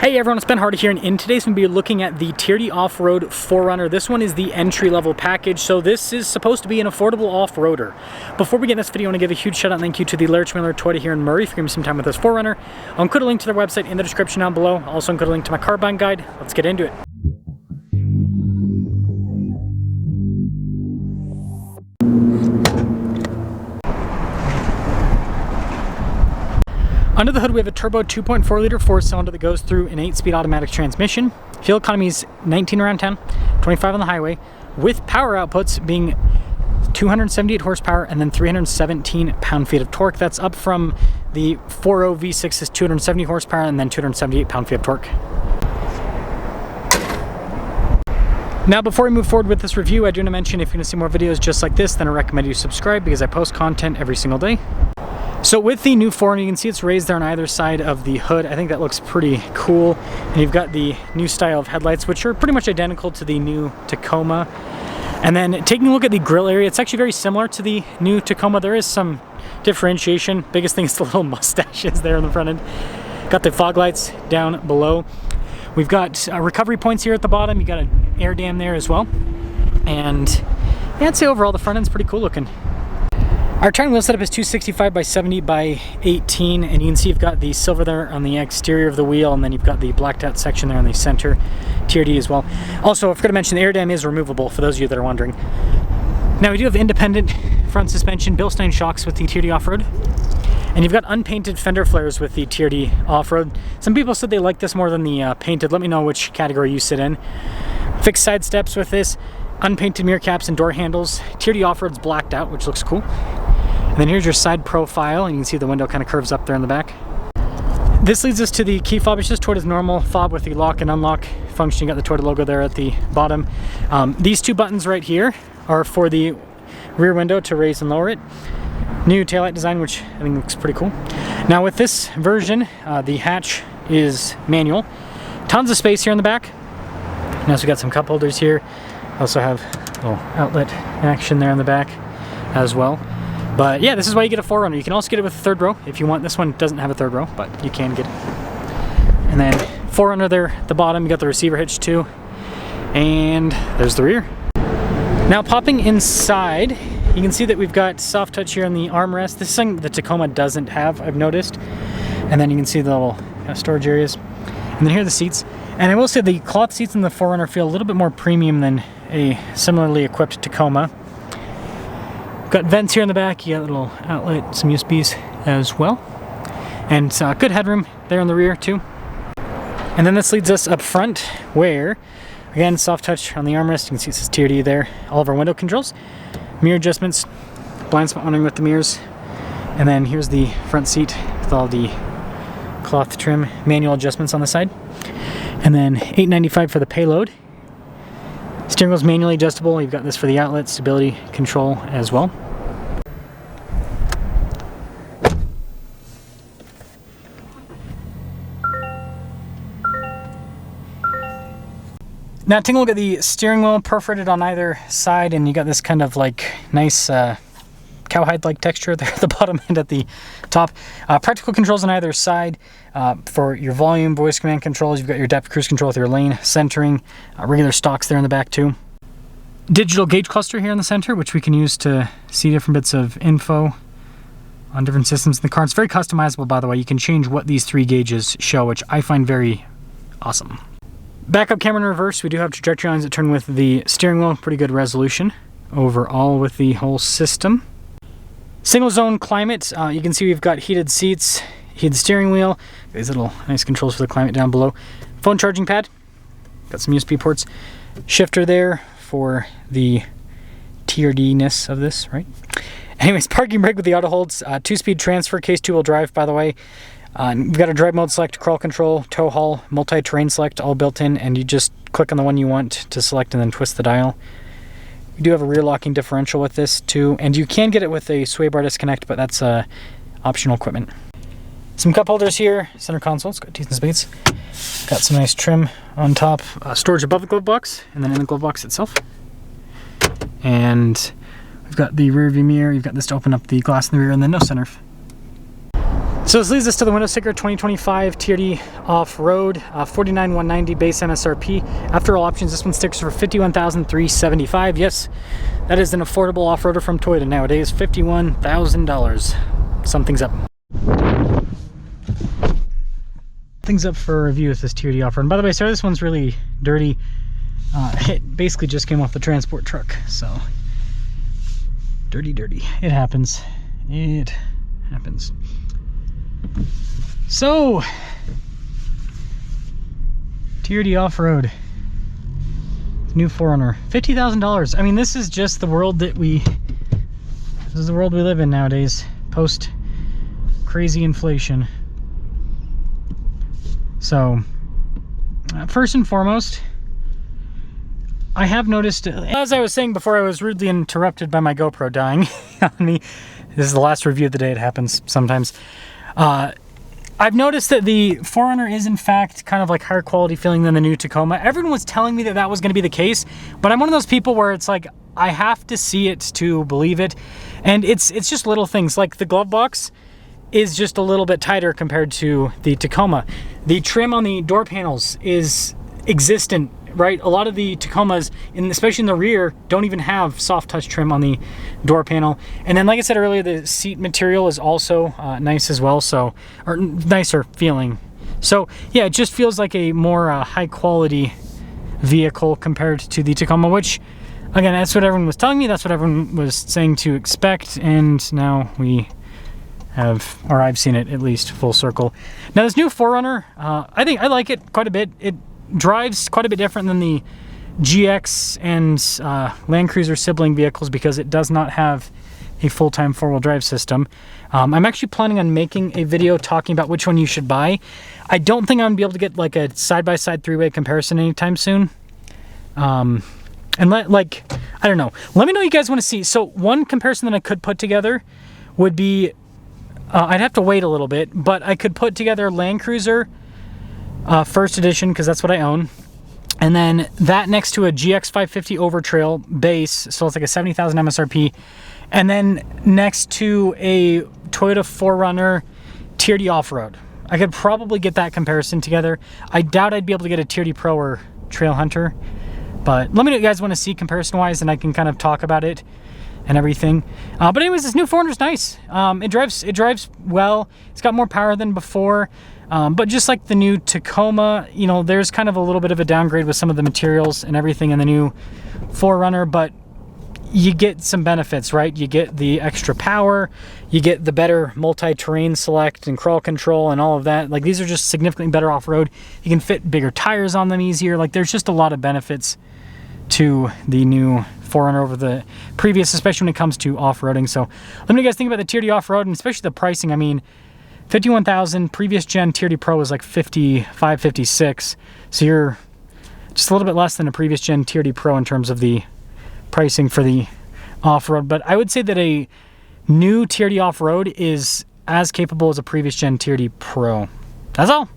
Hey everyone, it's Ben Hardy here, and in today's we'll be looking at the TRD Off-Road 4Runner. This one is the entry-level package, so this is supposed to be an affordable off-roader. Before we get in this video, I want to give a huge shout out and thank you to the Larry Miller Toyota here in Murray for giving me some time with this 4Runner. I'll include a link to their website in the description down below. I'll also include a link to my car buying guide. Let's get into it. Under the hood, we have a turbo 2.4 liter 4-cylinder that goes through an 8-speed automatic transmission. Fuel economy is 19 around 10, 25 on the highway, with power outputs being 278 horsepower and then 317 pound-feet of torque. That's up from the 4.0 V6 is 270 horsepower and then 278 pound-feet of torque. Now, before we move forward with this review, I do want to mention if you're going to see more videos just like this, then I recommend you subscribe because I post content every single day. So with the new 4Runner, you can see it's raised there on either side of the hood. I think that looks pretty cool. And you've got the new style of headlights, which are pretty much identical to the new Tacoma. And then taking a look at the grille area, it's actually very similar to the new Tacoma. There is some differentiation. Biggest thing is the little mustaches there on the front end. Got the fog lights down below. We've got recovery points here at the bottom. You got an air dam there as well. And yeah, I'd say overall the front end's pretty cool looking. Our turning wheel setup is 265 by 70 by 18, and you can see you've got the silver there on the exterior of the wheel, and then you've got the blacked out section there on the center TRD as well. Also, I forgot to mention the air dam is removable for those of you that are wondering. Now we do have independent front suspension, Bilstein shocks with the TRD Off-Road, and you've got unpainted fender flares with the TRD Off-Road. Some people said they like this more than the painted. Let me know which category you sit in. Fixed side steps with this, unpainted mirror caps and door handles. TRD Off-Road's blacked out, which looks cool. And then here's your side profile, and you can see the window kind of curves up there in the back. This leads us to the key fob. It's just Toyota's normal fob with the lock and unlock function. You got the Toyota logo there at the bottom. These two buttons right here are for the rear window to raise and lower it. New taillight design, which I think looks pretty cool. Now with this version, the hatch is manual. Tons of space here in the back. Now we got some cup holders here. Also have a little outlet action there in the back as well. But yeah, this is why you get a 4Runner. You can also get it with a third row if you want. This one doesn't have a third row, but you can get it. And then 4Runner there at the bottom. You got the receiver hitch too. And there's the rear. Now popping inside, you can see that we've got soft touch here on the armrest. This is something the Tacoma doesn't have, I've noticed. And then you can see the little storage areas. And then here are the seats. And I will say the cloth seats in the 4Runner feel a little bit more premium than a similarly equipped Tacoma. Got vents here in the back, you got a little outlet, some USBs as well. And good headroom there on the rear too. And then this leads us up front where, again, soft touch on the armrest. You can see it says TRD there. All of our window controls. Mirror adjustments, blind spot monitoring with the mirrors. And then here's the front seat with all the cloth trim, manual adjustments on the side. And then $895 for the payload. Steering wheel's manually adjustable. You've got this for the outlet stability control as well. Now taking a look at the steering wheel, perforated on either side, and you got this kind of like nice cowhide-like texture there at the bottom and at the top. Practical controls on either side for your volume, voice command controls. You've got your depth cruise control with your lane centering, regular stocks there in the back too. Digital gauge cluster here in the center, which we can use to see different bits of info on different systems in the car. It's very customizable, by the way. You can change what these 3 gauges show, which I find very awesome. Backup camera in reverse. We do have trajectory lines that turn with the steering wheel. Pretty good resolution overall with the whole system. Single zone climate, you can see we've got heated seats, heated steering wheel, these little nice controls for the climate down below. Phone charging pad, got some USB ports. Shifter there for the TRD-ness of this, right? Anyways, parking brake with the auto holds, 2-speed transfer, case 2-wheel drive, by the way. We've got a drive mode select, crawl control, tow haul, multi-terrain select, all built in, and you just click on the one you want to select and then twist the dial. We do have a rear locking differential with this too, and you can get it with a sway bar disconnect, but that's optional equipment. Some cup holders here, center console, it's got teeth and spades. Got some nice trim on top, storage above the glove box, and then in the glove box itself. And we've got the rear view mirror, you've got this to open up the glass in the rear, and then no sunroof. So this leads us to the window sticker 2025 TRD Off-Road, 49,190 base MSRP. After all options, this one sticks for $51,375. Yes, that is an affordable off-roader from Toyota nowadays. $51,000. Something's up. Things up for review with this TRD Off-Road. And by the way, sorry, this one's really dirty. It basically just came off the transport truck, so dirty. It happens. It happens. So, TRD Off-Road, new 4Runner, $50,000. I mean, this is just the world that this is the world we live in nowadays, post crazy inflation. So, first and foremost, I have noticed, as I was saying before, I was rudely interrupted by my GoPro dying on me. This is the last review of the day. It happens sometimes. I've noticed that the 4Runner is in fact kind of like higher quality feeling than the new Tacoma. Everyone was telling me that that was going to be the case, but I'm one of those people where it's like I have to see it to believe it. And it's just little things, like the glove box is just a little bit tighter compared to the Tacoma. The trim on the door panels is existent, right? A lot of the Tacomas, especially in the rear, don't even have soft touch trim on the door panel. And then, like I said earlier, the seat material is also nice as well, so, or nicer feeling. So yeah, it just feels like a more high quality vehicle compared to the Tacoma, which again, that's what everyone was telling me, that's what everyone was saying to expect, and now we have, or I've seen it at least full circle. Now this new 4Runner, I think I like it quite a bit. It drives quite a bit different than the GX and Land Cruiser sibling vehicles because it does not have a full-time four-wheel drive system. I'm actually planning on making a video talking about which one you should buy. I don't think I'm gonna be able to get like a side-by-side three-way comparison anytime soon. And like, I don't know. Let me know what you guys want to see. So one comparison that I could put together would be, I'd have to wait a little bit, but I could put together Land Cruiser first edition, because that's what I own, and then that next to a GX 550 Overtrail base, so it's like a 70,000 MSRP, and then next to a Toyota 4Runner TRD Off-Road. I could probably get that comparison together. I doubt I'd be able to get a TRD Pro or Trail Hunter, but let me know what you guys want to see comparison wise, and I can kind of talk about it and everything. But anyways, this new 4Runner is nice. It drives well. It's got more power than before. But just like the new Tacoma, you know, there's kind of a little bit of a downgrade with some of the materials and everything in the new 4Runner, but you get some benefits, right? You get the extra power, you get the better multi-terrain select and crawl control and all of that. Like, these are just significantly better off-road. You can fit bigger tires on them easier. Like, there's just a lot of benefits to the new 4Runner over the previous, especially when it comes to off-roading. So let me know what you guys think about the TRD Off-Road, and especially the pricing. I mean, $51,000, previous gen TRD Pro was like $55,000, $56,000. So you're just a little bit less than a previous gen TRD Pro in terms of the pricing for the off-road. But I would say that a new TRD Off-Road is as capable as a previous gen TRD Pro. That's all.